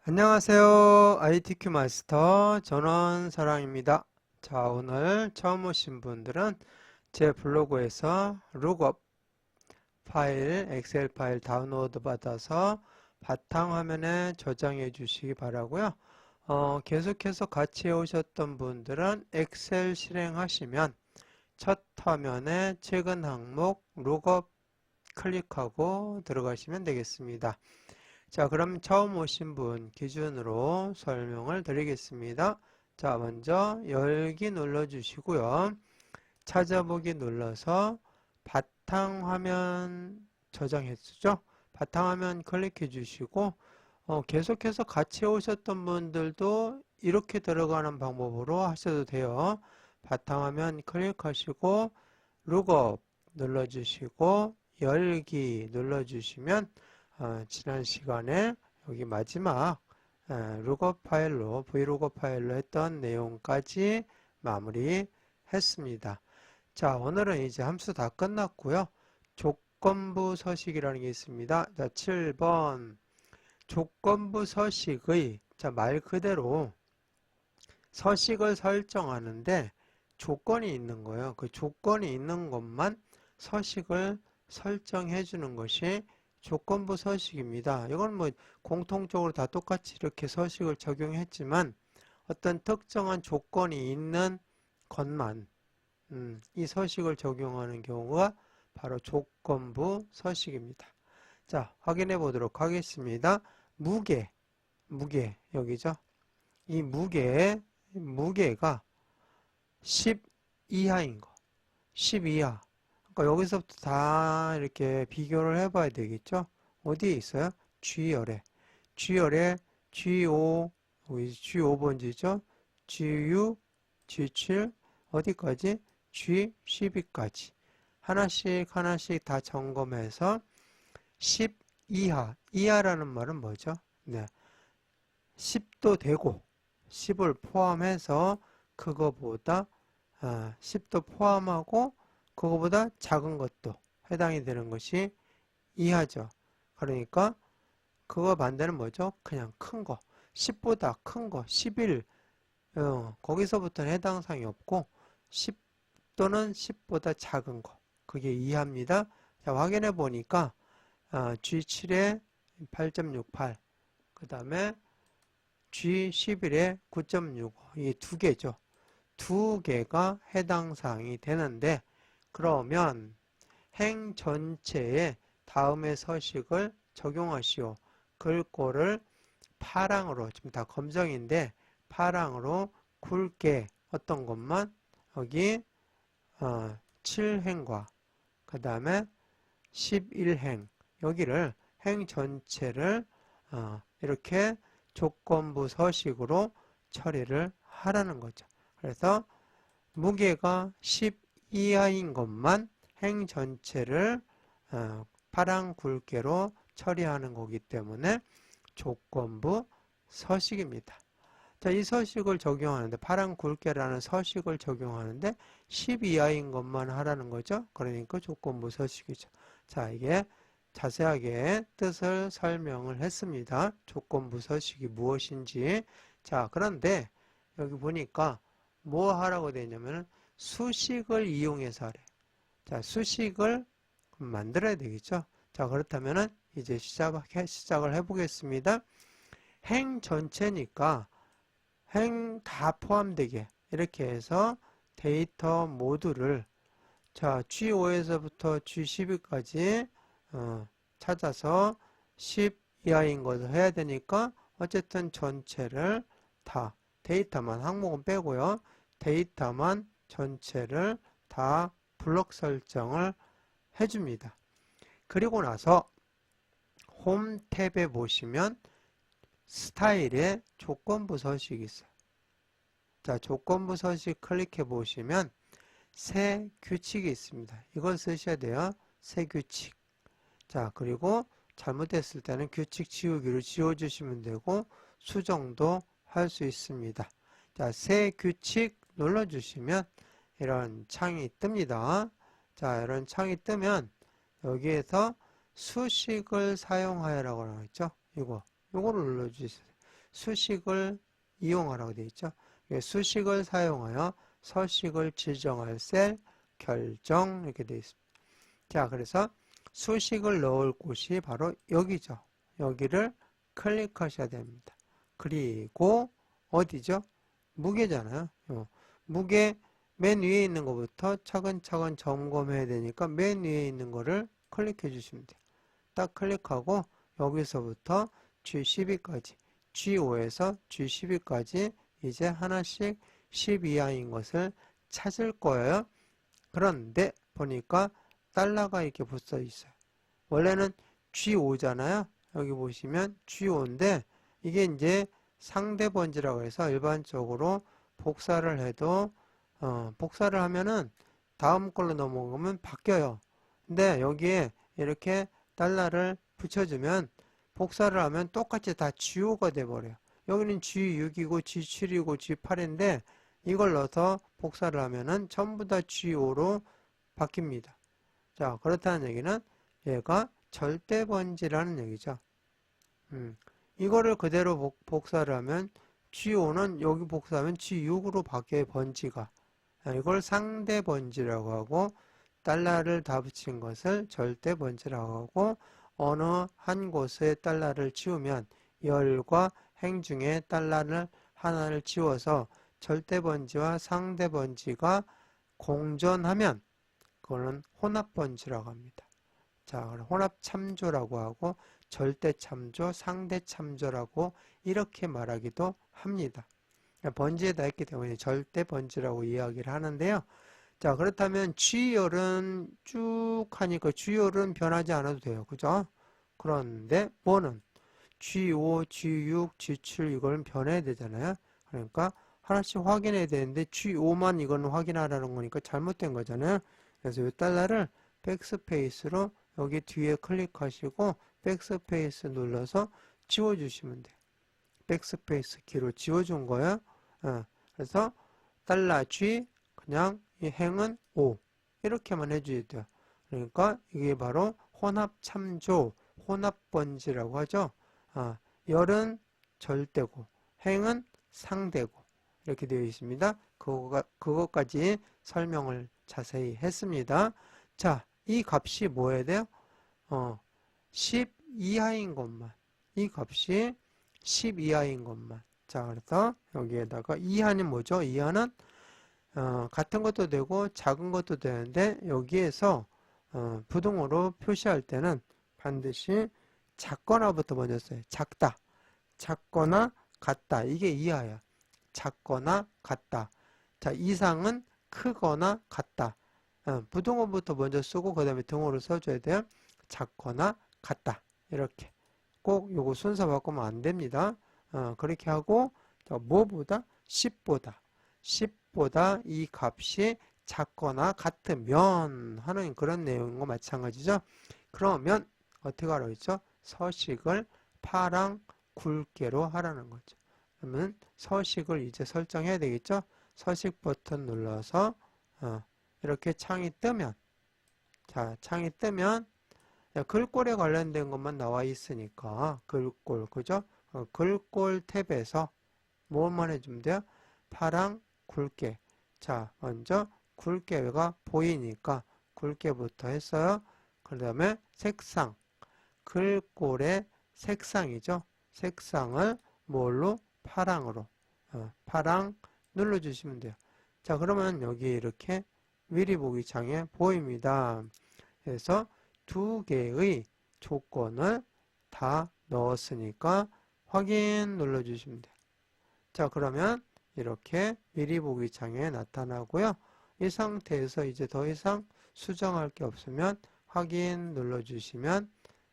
안녕하세요. ITQ 마스터 전원사랑입니다. 자, 오늘 처음 오신 분들은 제 블로그에서 룩업 파일, 엑셀 파일 다운로드 받아서 바탕화면에 저장해 주시기 바라고요. 계속해서 같이 해오셨던 분들은 엑셀 실행하시면 첫 화면에 최근 항목 룩업 클릭하고 들어가시면 되겠습니다. 자, 그럼 처음 오신 분 기준으로 설명을 드리겠습니다. 자, 먼저 열기 눌러주시고요. 찾아보기 눌러서 바탕화면 저장했죠? 바탕화면 클릭해 주시고 계속해서 같이 오셨던 분들도 이렇게 들어가는 방법으로 하셔도 돼요. 바탕화면 클릭하시고 룩업 눌러주시고 열기 눌러주시면 지난 시간에 여기 마지막 룩업 파일로 vlookup 파일로 했던 내용까지 마무리했습니다. 자, 오늘은 이제 함수 다 끝났고요. 조건부 서식이라는 게 있습니다. 자, 7번 조건부 서식의 말 그대로 서식을 설정하는데 조건이 있는 거예요. 그 조건이 있는 것만 서식을 설정해 주는 것이 조건부 서식입니다. 이건 뭐 공통적으로 다 똑같이 이렇게 서식을 적용했지만 어떤 특정한 조건이 있는 것만 이 서식을 적용하는 경우가 바로 조건부 서식입니다. 자, 확인해 보도록 하겠습니다. 무게 여기죠. 이 무게가 10 이하인 거. 10 이하. 그러니까 여기서부터 다 이렇게 비교를 해봐야 되겠죠? 어디에 있어요? G열에. G열에 G5, G5번지죠? G6, G7, 어디까지? G12까지. 하나씩 다 점검해서 10 이하. 이하라는 말은 뭐죠? 네. 10도 되고, 10을 포함해서 그거보다 10도 포함하고 그거보다 작은 것도 해당이 되는 것이 이하죠. 그러니까 그거 반대는 뭐죠? 그냥 큰 거. 10보다 큰 거, 11, 거기서부터는 해당 사항이 없고 10 또는 10보다 작은 거. 그게 이하입니다. 자, 확인해 보니까 G7에 8.68, 그 다음에 G11에 9.65, 이 두 개죠. 두 개가 해당 사항이 되는데 그러면 행 전체에 다음의 서식을 적용하시오. 글꼴을 파랑으로, 지금 다 검정인데 파랑으로 굵게 어떤 것만 여기 7행과 그 다음에 11행 여기를 행 전체를 이렇게 조건부 서식으로 처리를 하라는 거죠. 그래서 무게가 10 이하인 것만 행 전체를 파랑 굵게로 처리하는 거기 때문에 조건부 서식입니다. 자, 이 서식을 적용하는데 파랑 굵게라는 서식을 적용하는데 10 이하인 것만 하라는 거죠. 그러니까 조건부 서식이죠. 자, 이게 자세하게 뜻을 설명을 했습니다. 조건부 서식이 무엇인지. 자, 그런데 여기 보니까 뭐 하라고 되냐면 수식을 이용해서 하래. 자, 수식을 만들어야 되겠죠. 자, 그렇다면은 이제 시작을 해보겠습니다. 행 전체니까 행 다 포함되게 이렇게 해서 데이터 모듈을 자, G5에서부터 G12까지 찾아서 10 이하인 것을 해야 되니까 어쨌든 전체를 다 데이터만 항목은 빼고요. 데이터만 전체를 다 블록 설정을 해줍니다. 그리고 나서 홈 탭에 보시면 스타일에 조건부 서식이 있어요. 자, 조건부 서식 클릭해 보시면 새 규칙이 있습니다. 이걸 쓰셔야 돼요. 새 규칙. 자, 그리고 잘못됐을 때는 규칙 지우기로 지워주시면 되고 수정도 할 수 있습니다. 자, 새 규칙 눌러주시면 이런 창이 뜹니다. 자, 이런 창이 뜨면 여기에서 수식을 사용하여라고 나와 있죠. 요거를 눌러주세요. 수식을 이용하라고 되어 있죠. 수식을 사용하여 서식을 지정할 셀 결정 이렇게 되어 있습니다. 자, 그래서 수식을 넣을 곳이 바로 여기죠. 여기를 클릭하셔야 됩니다. 그리고 어디죠? 무게잖아요. 무게 맨 위에 있는 것부터 차근차근 점검해야 되니까 맨 위에 있는 거를 클릭해 주시면 돼요. 딱 클릭하고 여기서부터 G12까지, G5에서 G12까지 이제 하나씩 10 이하인 것을 찾을 거예요. 그런데 보니까 달러가 이렇게 붙어 있어요. 원래는 G5잖아요. 여기 보시면 G5인데 이게 이제 상대 번지라고 해서 일반적으로 복사를 해도 복사를 하면은 다음 걸로 넘어가면 바뀌어요. 근데 여기에 이렇게 달러를 붙여주면 복사를 하면 똑같이 다 G5가 돼버려요. 여기는 G6이고 G7이고 G8인데 이걸 넣어서 복사를 하면은 전부 다 G5로 바뀝니다. 자, 그렇다는 얘기는 얘가 절대 번지라는 얘기죠. 이거를 그대로 복사를 하면 G5는 여기 복사하면 G6으로 바뀌어요, 번지가. 이걸 상대 번지라고 하고 달러를 다 붙인 것을 절대 번지라고 하고 어느 한 곳에 달러를 치우면 열과 행 중에 달러를 하나를 치워서 절대 번지와 상대 번지가 공존하면 그거는 혼합 번지라고 합니다. 자, 혼합 참조라고 하고 절대 참조, 상대 참조라고 이렇게 말하기도 합니다. 번지에다 했기 때문에 절대 번지라고 이야기를 하는데요. 자, 그렇다면 G열은 쭉 하니까 G열은 변하지 않아도 돼요. 그죠? 그런데 뭐는 G5, G6, G7 이거는 변해야 되잖아요. 그러니까 하나씩 확인해야 되는데 G5만 이거는 확인하라는 거니까 잘못된 거잖아요. 그래서 이 달러를 백스페이스로 여기 뒤에 클릭하시고 백스페이스 눌러서 지워주시면 돼요. 백스페이스 키로 지워준 거예요. 그래서 달러 G 그냥 이 행은 O 이렇게만 해줘야 돼요. 그러니까 이게 바로 혼합 참조, 혼합 번지라고 하죠. 열은 절대고 행은 상대고 이렇게 되어 있습니다. 그것까지 설명을 자세히 했습니다. 자, 이 값이 뭐여야 돼요? 10 이하인 것만. 이 값이 10 이하인 것만. 자, 그래서 여기에다가 이하는 뭐죠? 이하는 같은 것도 되고 작은 것도 되는데 여기에서 부등호로 표시할 때는 반드시 작거나부터 먼저 써요. 작다, 작거나 같다. 이게 이하야. 작거나 같다. 자, 이상은 크거나 같다. 부등호부터 먼저 쓰고 그 다음에 등호를 써줘야 돼요. 작거나 같다. 이렇게. 꼭 요거 순서 바꾸면 안 됩니다. 그렇게 하고 뭐보다 10보다 10보다 이 값이 작거나 같으면 하는 그런 내용과 마찬가지죠. 그러면 어떻게 하라고 했죠? 서식을 파랑 굵게로 하라는 거죠. 그러면 서식을 이제 설정해야 되겠죠? 서식 버튼 눌러서 이렇게 창이 뜨면 자, 창이 뜨면 글꼴에 관련된 것만 나와 있으니까 글꼴, 그죠? 글꼴 탭에서 뭐만 해주면 돼요? 파랑 굵게. 자, 먼저 굵게가 보이니까 굵게부터 했어요. 그 다음에 색상. 글꼴의 색상이죠. 색상을 뭘로? 파랑으로. 파랑 눌러주시면 돼요. 자, 그러면 여기 이렇게 미리 보기 창에 보입니다. 그래서 두 개의 조건을 다 넣었으니까 확인 눌러주시면 돼요. 자, 그러면 이렇게 미리 보기 창에 나타나고요. 이 상태에서 이제 더 이상 수정할 게 없으면 확인 눌러주시면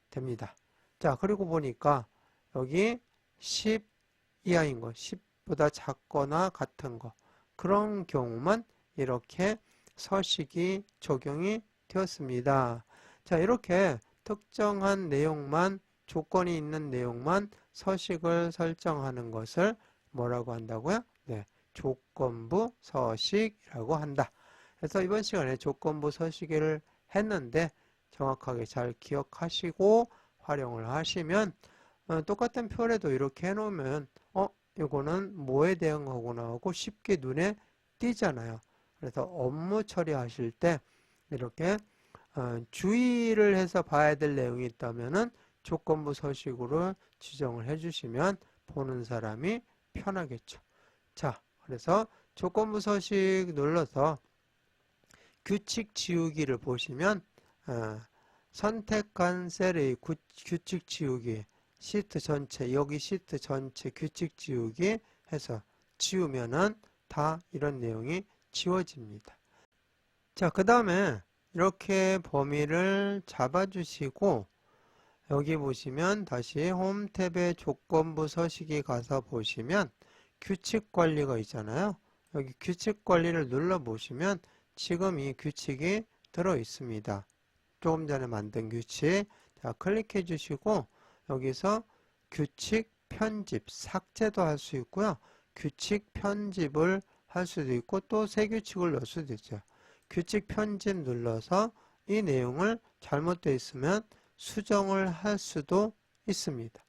됩니다. 자, 그리고 보니까 여기 10 이하인 거, 10보다 작거나 같은 거 그런 경우만 이렇게 서식이 적용이 되었습니다. 자, 이렇게 특정한 내용만 조건이 있는 내용만 서식을 설정하는 것을 뭐라고 한다고요? 네, 조건부 서식이라고 한다. 그래서 이번 시간에 조건부 서식을 했는데 정확하게 잘 기억하시고 활용을 하시면 똑같은 표에도 이렇게 해놓으면 이거는 뭐에 대응하구나 하고 쉽게 눈에 띄잖아요. 그래서 업무 처리하실 때 이렇게 주의를 해서 봐야 될 내용이 있다면은 조건부 서식으로 지정을 해주시면 보는 사람이 편하겠죠. 자, 그래서 조건부 서식 눌러서 규칙 지우기를 보시면 선택한 셀의 규칙 지우기, 시트 전체, 여기 시트 전체 규칙 지우기 해서 지우면은 다 이런 내용이 지워집니다. 자, 그 다음에 이렇게 범위를 잡아주시고 여기 보시면 다시 홈 탭에 조건부 서식이 가서 보시면 규칙 관리가 있잖아요. 여기 규칙 관리를 눌러 보시면 지금 이 규칙이 들어 있습니다. 조금 전에 만든 규칙. 자, 클릭해 주시고 여기서 규칙 편집, 삭제도 할 수 있고요. 규칙 편집을 할 수도 있고 또 새 규칙을 넣을 수도 있죠. 규칙 편집 눌러서 이 내용을 잘못되어 있으면 수정을 할 수도 있습니다.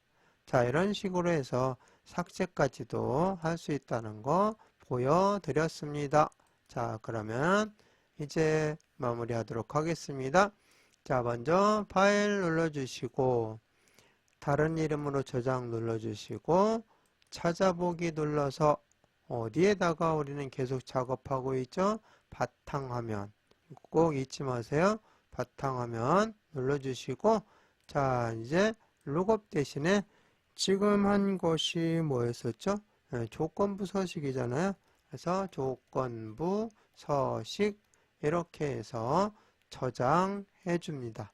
자, 이런 식으로 해서 삭제까지도 할 수 있다는 거 보여드렸습니다. 자, 그러면 이제 마무리하도록 하겠습니다. 자, 먼저 파일 눌러주시고 다른 이름으로 저장 눌러주시고 찾아보기 눌러서 어디에다가 우리는 계속 작업하고 있죠? 바탕화면. 꼭 잊지 마세요. 바탕화면 눌러주시고 자, 이제 룩업 대신에 지금 한 것이 뭐였었죠? 조건부 서식이잖아요. 그래서 조건부 서식 이렇게 해서 저장해 줍니다.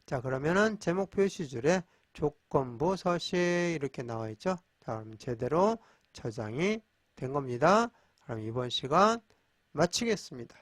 자, 그러면은 제목 표시줄에 조건부 서식 이렇게 나와 있죠. 자, 그럼 제대로 저장이 된 겁니다. 그럼 이번 시간 마치겠습니다.